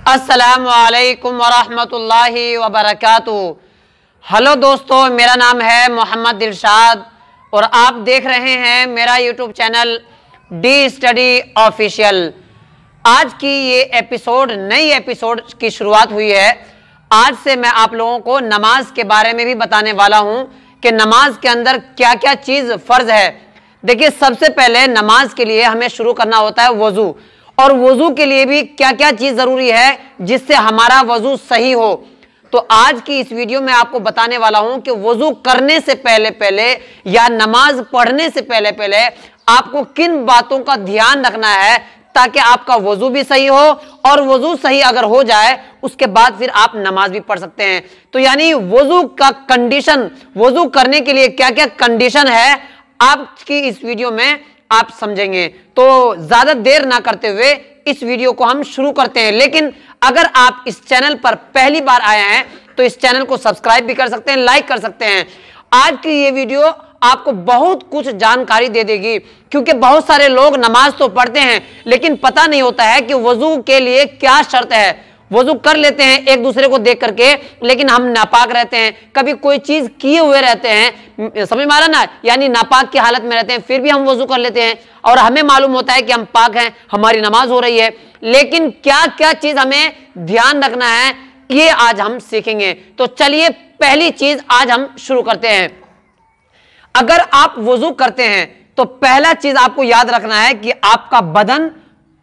अस्सलामुअलैकुम वरहमतुल्लाहि वबरकातुहू। हेलो दोस्तों, मेरा नाम है मोहम्मद दिलशाद और आप देख रहे हैं मेरा YouTube channel D study official. आज की ये एपिसोड नई एपिसोड की शुरुआत हुई है। आज से मैं आप लोगों को नमाज के बारे में भी बताने वाला हूं कि नमाज के अंदर क्या क्या चीज़ फ़र्ज है। देखिए, सबसे पहले नमाज के लिए हमें शुरू करना होता है वज़ू, और वज़ू के लिए भी क्या क्या चीज़ ज़रूरी है जिससे हमारा वज़ू सही हो। तो आज की इस वीडियो में आपको बताने वाला हूं कि वज़ू करने से पहले या नमाज पढ़ने से पहले आपको किन बातों का ध्यान रखना है ताकि आपका वज़ू भी सही हो, और वज़ू सही अगर हो जाए उसके बाद फिर आप नमाज भी पढ़ सकते हैं। तो यानी वज़ू का कंडीशन, वज़ू करने के लिए क्या क्या कंडीशन है, आपकी इस वीडियो में आप समझेंगे। तो ज्यादा देर ना करते हुए इस वीडियो को हम शुरू करते हैं। लेकिन अगर आप इस चैनल पर पहली बार आए हैं तो इस चैनल को सब्सक्राइब भी कर सकते हैं, लाइक कर सकते हैं। आज की ये वीडियो आपको बहुत कुछ जानकारी दे देगी, क्योंकि बहुत सारे लोग नमाज तो पढ़ते हैं लेकिन पता नहीं होता है कि वज़ू के लिए क्या शर्त है। वज़ू कर लेते हैं एक दूसरे को देख करके, लेकिन हम नापाक रहते हैं, कभी कोई चीज़ किए हुए रहते हैं, समझ में आ रहा ना, यानी नापाक की हालत में रहते हैं, फिर भी हम वज़ू कर लेते हैं और हमें मालूम होता है कि हम पाक हैं, हमारी नमाज हो रही है। लेकिन क्या क्या चीज़ हमें ध्यान रखना है ये आज हम सीखेंगे। तो चलिए पहली चीज़ आज हम शुरू करते हैं। अगर आप वज़ू करते हैं तो पहला चीज़ आपको याद रखना है कि आपका बदन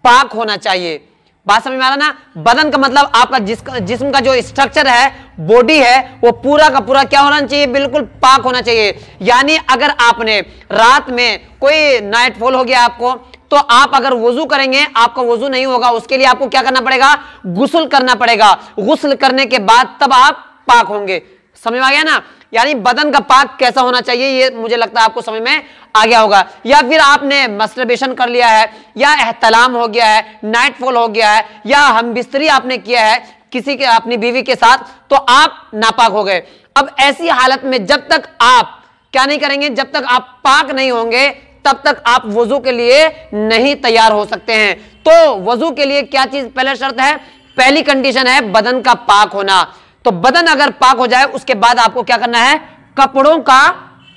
पाक होना चाहिए। बात समझ में आ रहा ना? बदन का मतलब आपका जिस्म का जो स्ट्रक्चर है, बॉडी है, वो पूरा का पूरा क्या होना चाहिए? बिल्कुल पाक होना चाहिए। यानी अगर आपने रात में कोई नाइटफॉल हो गया आपको, तो आप अगर वज़ू करेंगे आपका वज़ू नहीं होगा, उसके लिए आपको क्या करना पड़ेगा? गुस्ल करना पड़ेगा। गुस्ल करने के बाद तब आप पाक होंगे। समझ में आ गया ना? यानी बदन का पाक कैसा होना चाहिए ये मुझे लगता है आपको समझ में आ गया होगा। या फिर आपने मस्टरबेशन कर लिया है, या एहतलाम हो गया है, नाइटफॉल हो गया है, या हम बिस्तरी आपने किया है किसी के अपनी बीवी के साथ, तो आप नापाक हो गए। अब ऐसी हालत में जब तक आप क्या नहीं करेंगे, जब तक आप पाक नहीं होंगे तब तक आप वज़ू के लिए नहीं तैयार हो सकते हैं। तो वज़ू के लिए क्या चीज पहले शर्त है? पहली कंडीशन है बदन का पाक होना। तो बदन अगर पाक हो जाए उसके बाद आपको क्या करना है? कपड़ों का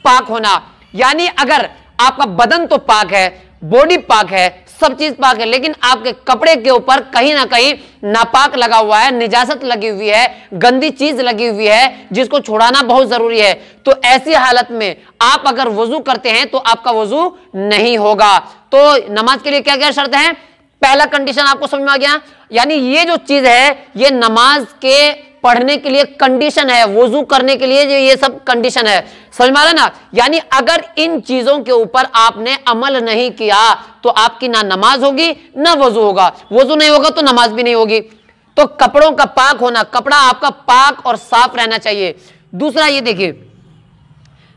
पाक होना। यानी अगर आपका बदन तो पाक है, बॉडी पाक है, सब चीज पाक है, लेकिन आपके कपड़े के ऊपर कहीं ना कहीं नापाक लगा हुआ है, निजासत लगी हुई है, गंदी चीज लगी हुई है, जिसको छुड़ाना बहुत जरूरी है। तो ऐसी हालत में आप अगर वज़ू करते हैं तो आपका वज़ू नहीं होगा। तो नमाज के लिए क्या क्या शर्त है? पहला कंडीशन आपको समझ में आ गया। यानी ये जो चीज है ये नमाज के पढ़ने के लिए कंडीशन है, वज़ू करने के लिए ये सब कंडीशन है। समझ में आ रहा है ना? यानी अगर इन चीजों के ऊपर आपने अमल नहीं किया तो आपकी ना नमाज होगी ना वज़ू होगा। वज़ू नहीं होगा तो नमाज भी नहीं होगी। तो कपड़ों का पाक होना, कपड़ा आपका पाक और साफ रहना चाहिए। दूसरा ये देखिए,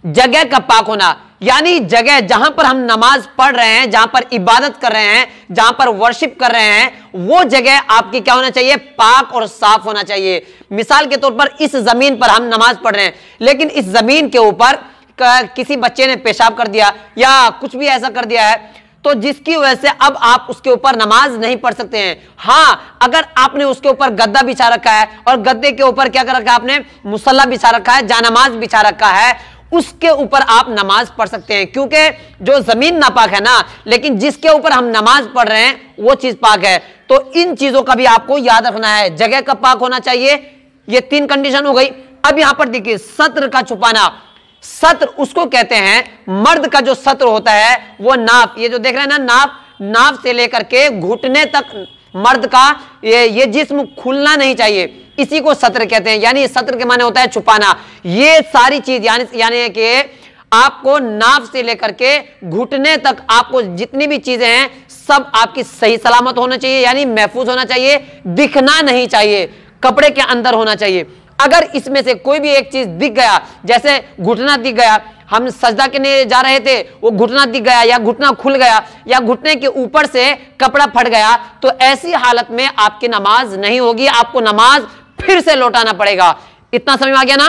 जगह का पाक होना। यानी जगह जहां पर हम नमाज पढ़ रहे हैं, जहां पर इबादत कर रहे हैं, जहां पर वर्शिप कर रहे हैं, वो जगह आपकी क्या होना चाहिए? पाक और साफ होना चाहिए। मिसाल के तौर पर इस जमीन पर हम नमाज पढ़ रहे हैं, लेकिन इस जमीन के ऊपर किसी बच्चे ने पेशाब कर दिया या कुछ भी ऐसा कर दिया है, तो जिसकी वजह से अब आप उसके ऊपर नमाज नहीं पढ़ सकते हैं। हाँ, अगर आपने उसके ऊपर गद्दा बिछा रखा है और गद्दे के ऊपर क्या कर रखा है? आपने मुसल्ला बिछा रखा है, जानमाज बिछा रखा है, उसके ऊपर आप नमाज पढ़ सकते हैं, क्योंकि जो जमीन नापाक है ना, लेकिन जिसके ऊपर हम नमाज पढ़ रहे हैं वो चीज पाक है। तो इन चीजों का भी आपको याद रखना है। जगह का पाक होना चाहिए, ये 3 कंडीशन हो गई। अब यहां पर देखिए, सत्र का छुपाना। सत्र उसको कहते हैं, मर्द का जो सत्र होता है वो नाप, ये जो देख रहे हैं ना, नाप से लेकर के घुटने तक मर्द का ये जिस्म खुलना नहीं चाहिए, इसी को सत्र कहते हैं। यानी सत्र के माने होता है छुपाना। ये सारी चीज यानी कि आपको नाप से लेकर के घुटने तक आपको जितनी भी चीजें हैं सब आपकी सही सलामत होना चाहिए, यानी महफूज होना चाहिए, दिखना नहीं चाहिए, कपड़े के अंदर होना चाहिए। अगर इसमें से कोई भी एक चीज दिख गया, जैसे घुटना दिख गया, हम सजदा करने जा रहे थे, वो घुटना दिख गया या घुटना खुल गया या घुटने के ऊपर से कपड़ा फट गया, तो ऐसी हालत में आपकी नमाज नहीं होगी, आपको नमाज फिर से लौटाना पड़ेगा। इतना समझ में आ गया ना?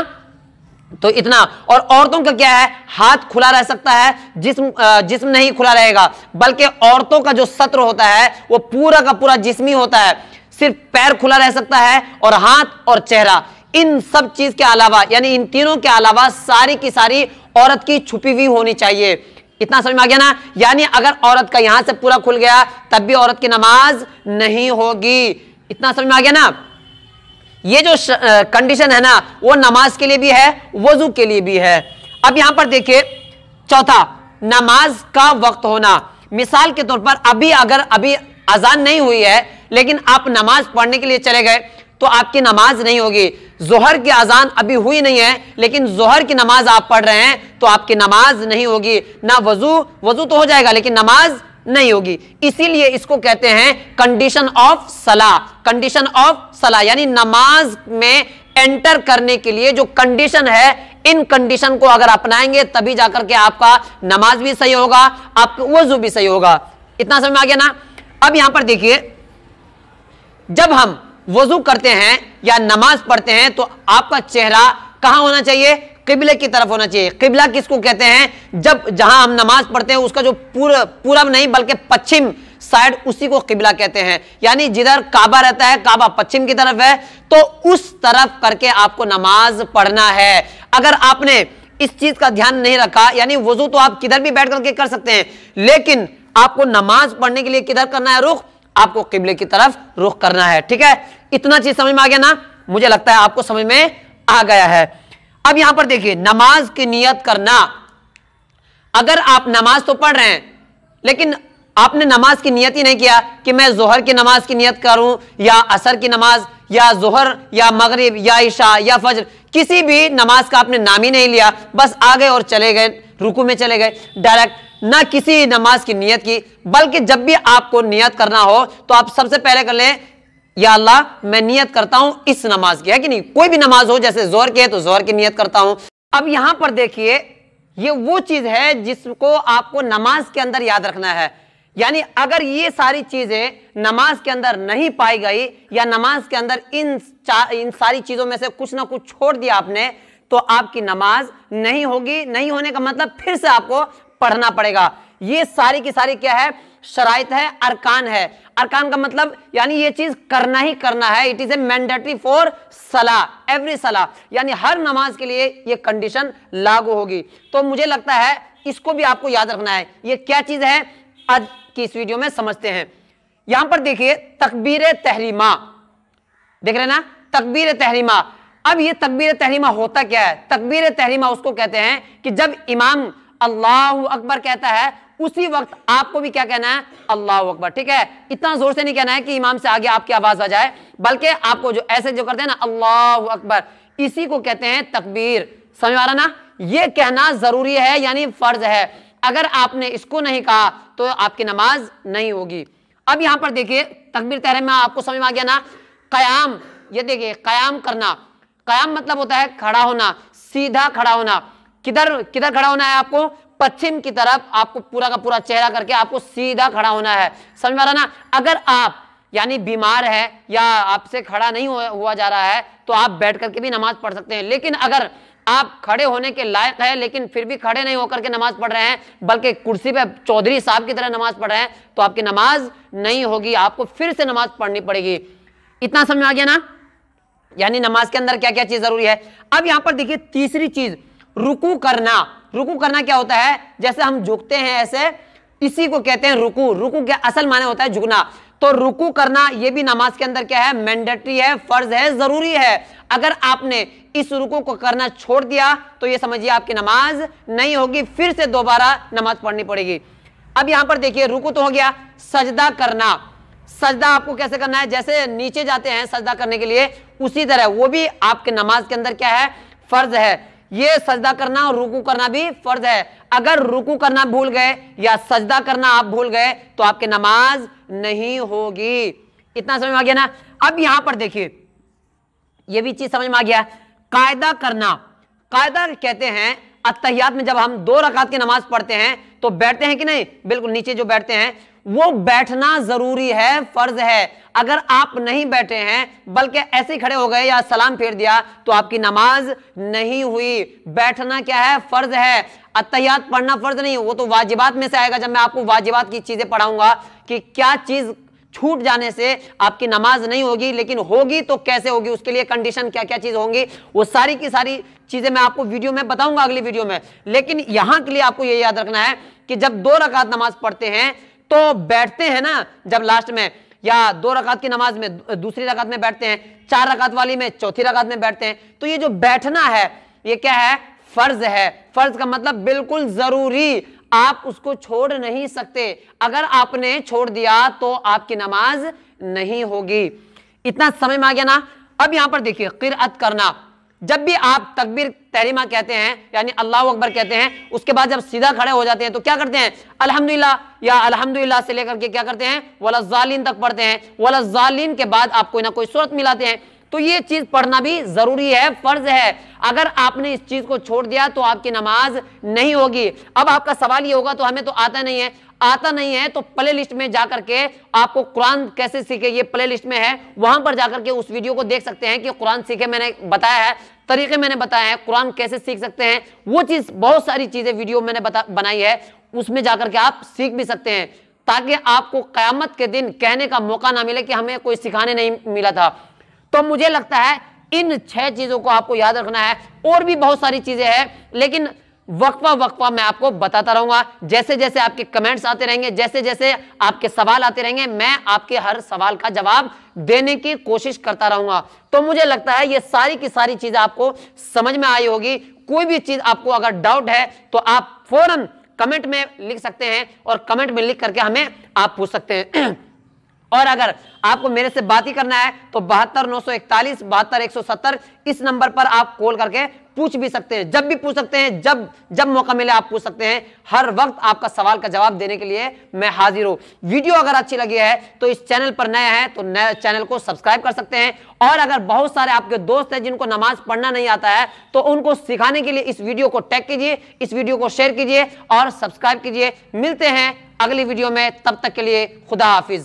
तो इतना। और औरतों का क्या है? हाथ खुला रह सकता है, जिस्म नहीं खुला रहेगा, बल्कि औरतों का जो सत्र होता है वो पूरा का पूरा जिस्मी होता है। सिर्फ पैर खुला रह सकता है और हाथ और चेहरा, इन सब चीज के अलावा यानी इन तीनों के अलावा सारी की सारी औरत की छुपी हुई होनी चाहिए। इतना समझ में आ गया ना? यानी अगर औरत का यहां से पूरा खुल गया तब भी औरत की नमाज नहीं होगी। इतना समझ में आ गया ना? ये जो कंडीशन है ना वो नमाज के लिए भी है, वजू के लिए भी है। अब यहां पर देखिए चौथा, नमाज का वक्त होना। मिसाल के तौर पर अभी अजान नहीं हुई है लेकिन आप नमाज पढ़ने के लिए चले गए तो आपकी नमाज नहीं होगी। जोहर की अजान अभी हुई नहीं है लेकिन जोहर की नमाज आप पढ़ रहे हैं तो आपकी नमाज नहीं होगी। ना वजू तो हो जाएगा लेकिन नमाज नहीं होगी। इसीलिए इसको कहते हैं कंडीशन ऑफ सलाह। कंडीशन ऑफ सलाह यानी नमाज में एंटर करने के लिए जो कंडीशन है, इन कंडीशन को अगर अपनाएंगे तभी जाकर के आपका नमाज भी सही होगा, आपका वजू भी सही होगा। इतना समझ में आ गया ना? अब यहां पर देखिए, जब हम वजू करते हैं या नमाज पढ़ते हैं तो आपका चेहरा कहां होना चाहिए? किबले की तरफ होना चाहिए। किबला किसको कहते हैं? जहां हम नमाज पढ़ते हैं उसका जो पूरब नहीं बल्कि पश्चिम साइड, उसी को किबला कहते हैं। यानी जिधर काबा रहता है, काबा पश्चिम की तरफ है तो उस तरफ करके आपको नमाज पढ़ना है। अगर आपने इस चीज का ध्यान नहीं रखा, यानी वजू तो आप किधर भी बैठ करके कर सकते हैं लेकिन आपको नमाज पढ़ने के लिए किधर करना है रुख? आपको किबले की तरफ रुख करना है। ठीक है, इतना चीज समझ में आ गया ना? मुझे लगता है आपको समझ में आ गया है। अब यहां पर देखिए नमाज की नियत करना। अगर आप नमाज तो पढ़ रहे हैं लेकिन आपने नमाज की नियत ही नहीं किया कि मैं जोहर की नमाज की नियत करूं या असर की नमाज या जोहर या मगरिब या इशा या फजर, किसी भी नमाज का आपने नाम ही नहीं लिया, बस आ गए और चले गए, रुकू में चले गए डायरेक्ट, ना किसी नमाज की नियत की। बल्कि जब भी आपको नियत करना हो तो आप सबसे पहले कर लें, या अल्लाह मैं नियत करता हूं इस नमाज की, है कि नहीं? कोई भी नमाज हो, जैसे जोहर की है तो जोहर की नियत करता हूं। अब यहां पर देखिए ये वो चीज है जिसको आपको नमाज के अंदर याद रखना है। यानी अगर ये सारी चीजें नमाज के अंदर नहीं पाई गई या नमाज के अंदर इन सारी चीजों में से कुछ ना कुछ छोड़ दिया आपने तो आपकी नमाज नहीं होगी। नहीं होने का मतलब फिर से आपको पढ़ना पड़ेगा। ये सारी की सारी क्या है? शराइत है, अरकान है। अरकान का मतलब यानी ये चीज करना ही करना है। It is a mandatory for सलाह, एवरी सलाह, यानी हर नमाज के लिए ये कंडीशन लागू होगी। तो मुझे लगता है इसको भी आपको याद रखना है। ये क्या चीज है आज की इस वीडियो में समझते हैं। यहां पर देखिए तकबीर तहरीमा, देख रहे ना? तकबीर तहरीमा। अब ये तकबीर तहरीमा होता क्या है? तकबीर तहरीमा उसको कहते हैं कि जब इमाम अल्लाहु अकबर कहता है उसी वक्त आपको भी क्या कहना है? अल्लाहु अकबर। ठीक है, इतना जोर से नहीं कहना है कि इमाम से आगे आपकी आवाज आ जाए, बल्कि आपको जो ऐसे जो करते हैं ना अल्लाहु अकबर, इसी को कहते हैं तकबीर। समझ आ रहा ना? ये कहना जरूरी है, यानी फर्ज है। अगर आपने इसको नहीं कहा तो आपकी नमाज नहीं होगी। अब यहां पर देखिए तकबीर तहरीमा आपको समझ में आ गया ना? कयाम, ये देखिए कयाम करना। कयाम मतलब होता है खड़ा होना, सीधा खड़ा होना। किधर किधर खड़ा होना है आपको? पश्चिम की तरफ। आपको पूरा का पूरा चेहरा करके आपको सीधा खड़ा होना है। समझ में आ रहा ना? अगर आप यानी बीमार है या आपसे खड़ा नहीं हुआ जा रहा है तो आप बैठ करके भी नमाज पढ़ सकते हैं। लेकिन अगर आप खड़े होने के लायक है लेकिन फिर भी खड़े नहीं होकर के नमाज पढ़ रहे हैं बल्कि कुर्सी पे चौधरी साहब की तरह नमाज पढ़ रहे हैं तो आपकी नमाज नहीं होगी, आपको फिर से नमाज पढ़नी पड़ेगी। इतना समझ में आ गया ना? यानी नमाज के अंदर क्या क्या चीज जरूरी है। अब यहां पर देखिए तीसरी चीज, रुकू करना। रुकू करना क्या होता है? जैसे हम झुकते हैं ऐसे, इसी को कहते हैं रुकू। रुकू क्या असल माने होता है? झुकना। तो रुकू करना ये भी नमाज के अंदर क्या है? मैंडेटरी है, फर्ज है, जरूरी है। अगर आपने इस रुकू को करना छोड़ दिया तो ये समझिए आपकी नमाज नहीं होगी, फिर से दोबारा नमाज पढ़नी पड़ेगी। अब यहां पर देखिए रुकू तो हो गया, सजदा करना। सजदा आपको कैसे करना है? जैसे नीचे जाते हैं सजदा करने के लिए, उसी तरह वो भी आपके नमाज के अंदर क्या है? फर्ज है। ये सजदा करना और रुकू करना भी फर्ज है। अगर रुकू करना भूल गए या सजदा करना आप भूल गए तो आपकी नमाज नहीं होगी। इतना समझ में आ गया ना? अब यहां पर देखिए ये भी चीज समझ में आ गया, कायदा करना। कायदा कहते हैं अत्तहियात में जब हम 2 रकात की नमाज पढ़ते हैं तो बैठते हैं कि नहीं? बिल्कुल नीचे जो बैठते हैं वो बैठना जरूरी है, फर्ज है। अगर आप नहीं बैठे हैं बल्कि ऐसे ही खड़े हो गए या सलाम फेर दिया तो आपकी नमाज नहीं हुई। बैठना क्या है? फर्ज है। अत्तहियात पढ़ना फर्ज नहीं, वो तो वाजिबात में से आएगा। जब मैं आपको वाजिबात की चीजें पढ़ाऊंगा कि क्या चीज छूट जाने से आपकी नमाज नहीं होगी, लेकिन होगी तो कैसे होगी, उसके लिए कंडीशन क्या क्या चीज होंगी, वो सारी की सारी चीजें मैं आपको वीडियो में बताऊंगा अगली वीडियो में। लेकिन यहां के लिए आपको ये याद रखना है कि जब 2 रकात नमाज पढ़ते हैं तो बैठते हैं ना, जब लास्ट में या 2 रकात की नमाज में दूसरी रकात में बैठते हैं, 4 रकात वाली में चौथी रकात में बैठते हैं, तो ये जो बैठना है ये क्या है, फर्ज है। फर्ज का मतलब बिल्कुल जरूरी, आप उसको छोड़ नहीं सकते। अगर आपने छोड़ दिया तो आपकी नमाज नहीं होगी। इतना समझ में आ गया ना। अब यहां पर देखिए क़िराअत करना, जब भी आप तकबीर तहरीमा कहते हैं यानी अल्लाहु अकबर कहते हैं, उसके बाद जब सीधा खड़े हो जाते हैं तो क्या करते हैं, अल्हम्दुलिल्लाह या अल्हम्दुलिल्लाह से लेकर के क्या करते हैं, वलज़ालिन तक पढ़ते हैं। वलज़ालिन के बाद आप कोई ना कोई सूरत मिलाते हैं। तो ये चीज पढ़ना भी जरूरी है, फर्ज है। अगर आपने इस चीज को छोड़ दिया तो आपकी नमाज नहीं होगी। अब आपका सवाल ये होगा तो हमें तो आता नहीं है तो प्ले लिस्ट में जाकर के आपको कुरान कैसे सीखे, ये प्ले लिस्ट में है, वहां पर जाकर के उस वीडियो को देख सकते हैं कि कुरान सीखे मैंने बताया है, तरीके मैंने बताया है, कुरान कैसे सीख सकते हैं, वो चीज बहुत सारी चीजें वीडियो मैंने बनाई है, उसमें जाकर के आप सीख भी सकते हैं, ताकि आपको कयामत के दिन कहने का मौका ना मिले कि हमें कोई सिखाने नहीं मिला था। तो मुझे लगता है इन 6 चीजों को आपको याद रखना है। और भी बहुत सारी चीजें हैं, लेकिन वक्फा मैं आपको बताता रहूंगा। जैसे जैसे आपके कमेंट्स आते रहेंगे, जैसे जैसे आपके सवाल आते रहेंगे, मैं आपके हर सवाल का जवाब देने की कोशिश करता रहूंगा। तो मुझे लगता है ये सारी की सारी चीजें आपको समझ में आई होगी। कोई भी चीज आपको अगर डाउट है तो आप फौरन कमेंट में लिख सकते हैं और कमेंट में लिख करके हमें आप पूछ सकते हैं। और अगर आपको मेरे से बात ही करना है तो 72 941 72 170 इस नंबर पर आप कॉल करके पूछ भी सकते हैं, जब भी पूछ सकते हैं, जब मौका मिले आप पूछ सकते हैं। हर वक्त आपका सवाल का जवाब देने के लिए मैं हाजिर हूं। वीडियो अगर अच्छी लगी है तो इस चैनल पर नया है तो नए चैनल को सब्सक्राइब कर सकते हैं। और अगर बहुत सारे आपके दोस्त हैं जिनको नमाज पढ़ना नहीं आता है तो उनको सिखाने के लिए इस वीडियो को टैग कीजिए, इस वीडियो को शेयर कीजिए और सब्सक्राइब कीजिए। मिलते हैं अगली वीडियो में, तब तक के लिए खुदा हाफिज।